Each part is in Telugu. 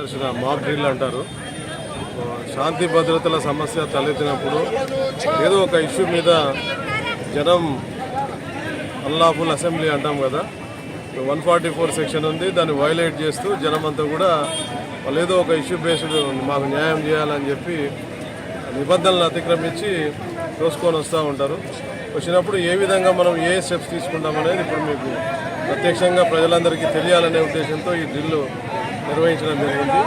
ప్రదర్శన మాక్ డ్రిల్ అంటారు. శాంతి భద్రతల సమస్య తలెత్తినప్పుడు ఏదో ఒక ఇష్యూ మీద జనం అన్లాఫుల్ అసెంబ్లీ అంటాం కదా, 144 సెక్షన్ ఉంది, దాన్ని వైలేట్ చేస్తూ జనం అంతా కూడా వాళ్ళు ఏదో ఒక ఇష్యూ బేస్డ్ మాకు న్యాయం చేయాలని చెప్పి నిబంధనలు అతిక్రమించి తోసుకొని వస్తూ ఉంటారు. వచ్చినప్పుడు ఏ విధంగా మనం ఏ స్టెప్స్ తీసుకుంటామనేది ఇప్పుడు మీకు ప్రత్యక్షంగా ప్రజలందరికీ తెలియాలనే ఉద్దేశంతో ఈ డ్రిల్ నిర్వహించడం జరిగింది.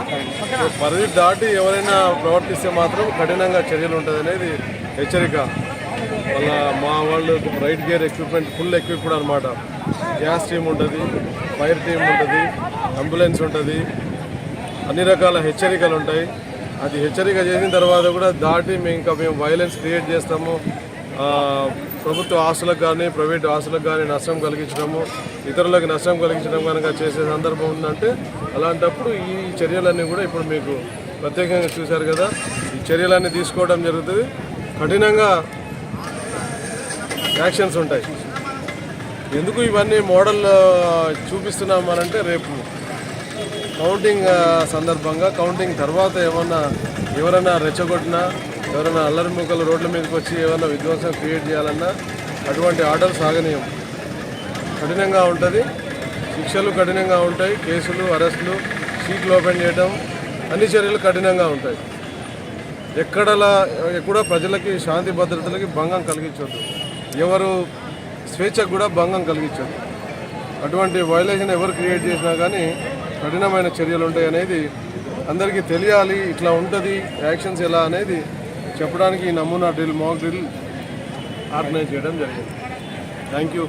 పరిధి దాటి ఎవరైనా ప్రవర్తిస్తే మాత్రం కఠినంగా చర్యలు ఉంటుంది అనేది హెచ్చరిక. మా వాళ్ళు right gear equipment full equipped అనమాట. గ్యాస్ టీమ్ ఉంటుంది, ఫైర్ టీమ్ ఉంటుంది, అంబులెన్స్ ఉంటుంది, అన్ని రకాల హెచ్చరికలు ఉంటాయి. అది హెచ్చరిక చేసిన తర్వాత కూడా దాటి మేము వైలెన్స్ క్రియేట్ చేస్తాము, ప్రభుత్వ ఆస్తులకు కానీ ప్రైవేట్ ఆస్తులకు కానీ నష్టం కలిగించడము, ఇతరులకు నష్టం కలిగించడం కనుక చేసే సందర్భం ఉందంటే అలాంటప్పుడు ఈ చర్యలన్నీ కూడా ఇప్పుడు మీకు ప్రత్యేకంగా చూశారు కదా, ఈ చర్యలన్నీ తీసుకోవడం జరుగుతుంది. కఠినంగా యాక్షన్స్ ఉంటాయి. ఎందుకు ఇవన్నీ మోడల్ చూపిస్తున్నామనంటే రేపు కౌంటింగ్ సందర్భంగా కౌంటింగ్ తర్వాత ఎవరైనా రెచ్చగొట్టినా, ఎవరైనా అల్లరి మూకలు రోడ్ల మీదకి వచ్చి ఏమైనా విధ్వంసం క్రియేట్ చేయాలన్నా అటువంటి ఆర్డర్ సాగనీయం. కఠినంగా ఉంటుంది, శిక్షలు కఠినంగా ఉంటాయి, కేసులు, అరెస్టులు, షీట్లు ఓపెన్ చేయడం, అన్ని చర్యలు కఠినంగా ఉంటాయి. ఎక్కడ ప్రజలకి శాంతి భద్రతలకి భంగం కలిగించవద్దు, ఎవరు స్వేచ్ఛకు కూడా భంగం కలిగించదు. అటువంటి వైలేషన్ ఎవరు క్రియేట్ చేసినా కానీ కఠినమైన చర్యలు ఉంటాయి అనేది అందరికీ తెలియాలి. ఇట్లా ఉంటుంది యాక్షన్స్ ఎలా అనేది చెప్పడానికి ఈ నమూనా డ్రిల్, మాక్ డ్రిల్ ఆర్గనైజ్ చేయడం జరిగింది. Thank you.